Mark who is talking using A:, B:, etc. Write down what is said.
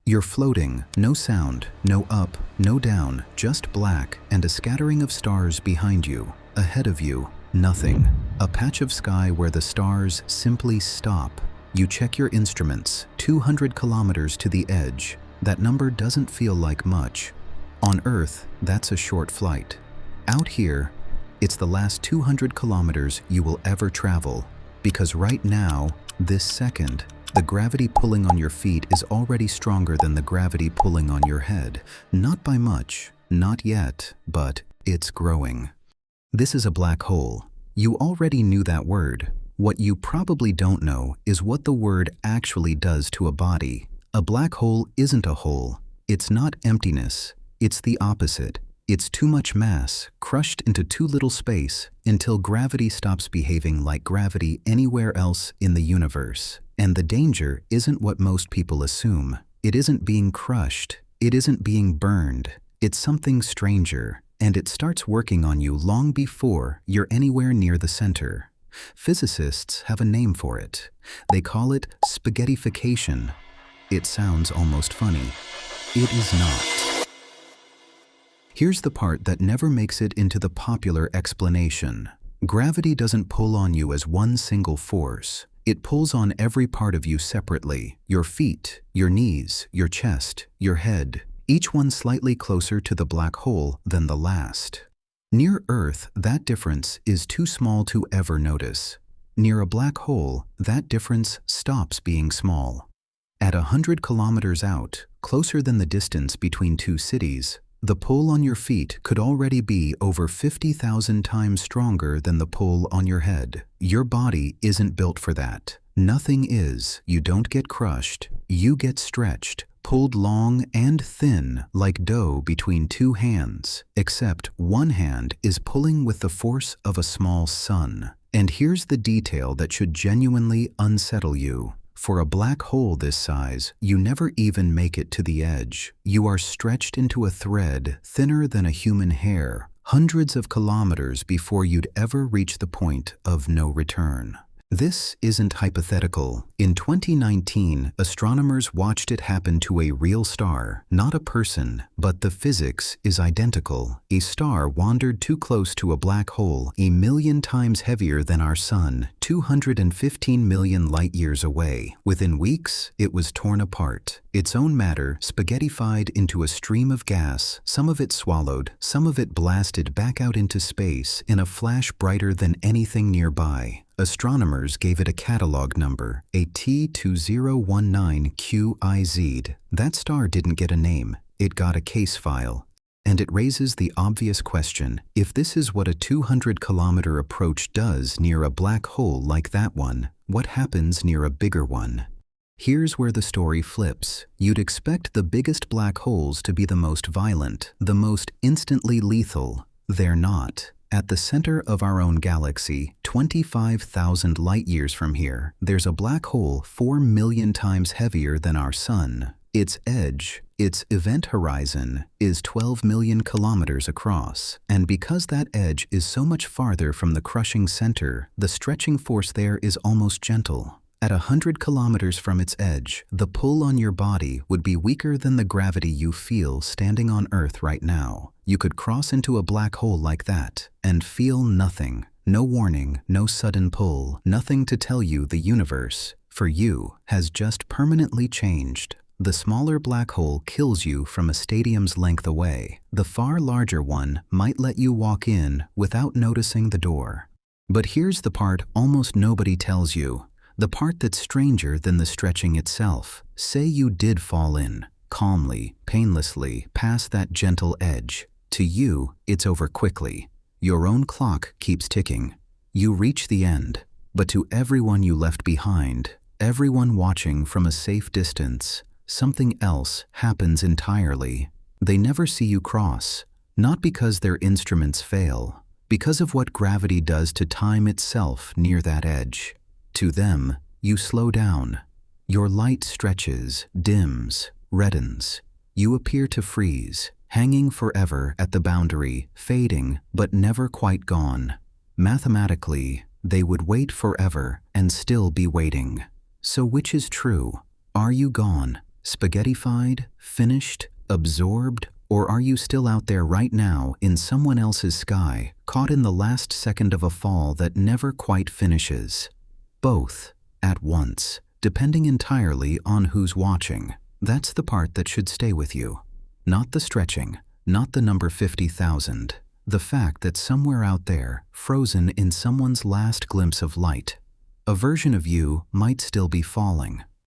A: You're floating, no sound, no up, no down, just black and a scattering of stars behind you. Ahead of you, nothing. A patch of sky where the stars simply stop. You check your instruments, 200 kilometers to the edge. That number doesn't feel like much. On Earth, that's a short flight. Out here, it's the last 200 kilometers you will ever travel. Because right now, this second, the gravity pulling on your feet is already stronger than the gravity pulling on your head. Not by much, not yet, but it's growing. This is a black hole. You already knew that word. What you probably don't know is what the word actually does to a body. A black hole isn't a hole. It's not emptiness. It's the opposite. It's too much mass, crushed into too little space, until gravity stops behaving like gravity anywhere else in the universe. And the danger isn't what most people assume. It isn't being crushed. It isn't being burned. It's something stranger, and it starts working on you long before you're anywhere near the center. Physicists have a name for it. They call it spaghettification. It sounds almost funny. It is not. Here's the part that never makes it into the popular explanation. Gravity doesn't pull on you as one single force. It pulls on every part of you separately. Your feet, your knees, your chest, your head. Each one slightly closer to the black hole than the last. Near Earth, that difference is too small to ever notice. Near a black hole, that difference stops being small. At 100 kilometers out, closer than the distance between two cities, the pull on your feet could already be over 50,000 times stronger than the pull on your head. Your body isn't built for that. Nothing is. You don't get crushed. You get stretched, pulled long and thin like dough between two hands, except one hand is pulling with the force of a small sun. And here's the detail that should genuinely unsettle you. For a black hole this size, you never even make it to the edge. You are stretched into a thread thinner than a human hair, hundreds of kilometers before you'd ever reach the point of no return. This isn't hypothetical. In 2019, astronomers watched it happen to a real star, not a person, but the physics is identical. A star wandered too close to a black hole, 1,000,000 times heavier than our sun, 215 million light-years away. Within weeks, it was torn apart. Its own matter spaghettified into a stream of gas, some of it swallowed, some of it blasted back out into space in a flash brighter than anything nearby. Astronomers gave it a catalog number, a T2019QIZ. That star didn't get a name, it got a case file. And it raises the obvious question, if this is what a 200-kilometer approach does near a black hole like that one, what happens near a bigger one? Here's where the story flips. You'd expect the biggest black holes to be the most violent, the most instantly lethal. They're not. At the center of our own galaxy, 25,000 light-years from here, there's a black hole 4 million times heavier than our sun. Its edge, its event horizon, is 12 million kilometers across. And because that edge is so much farther from the crushing center, the stretching force there is almost gentle. At 100 kilometers from its edge, the pull on your body would be weaker than the gravity you feel standing on Earth right now. You could cross into a black hole like that and feel nothing. No warning, no sudden pull, nothing to tell you the universe, for you, has just permanently changed. The smaller black hole kills you from a stadium's length away. The far larger one might let you walk in without noticing the door. But here's the part almost nobody tells you. The part that's stranger than the stretching itself. Say you did fall in, calmly, painlessly, past that gentle edge. To you, it's over quickly. Your own clock keeps ticking. You reach the end. But to everyone you left behind, everyone watching from a safe distance, something else happens entirely. They never see you cross, not because their instruments fail, because of what gravity does to time itself near that edge. To them, you slow down. Your light stretches, dims, reddens. You appear to freeze, hanging forever at the boundary, fading but never quite gone. Mathematically, they would wait forever and still be waiting. So which is true? Are you gone? Spaghettified, finished, absorbed, or are you still out there right now in someone else's sky, caught in the last second of a fall that never quite finishes? Both, at once, depending entirely on who's watching. That's the part that should stay with you. Not the stretching, not the number 50,000. The fact that somewhere out there, frozen in someone's last glimpse of light, a version of you might still be falling.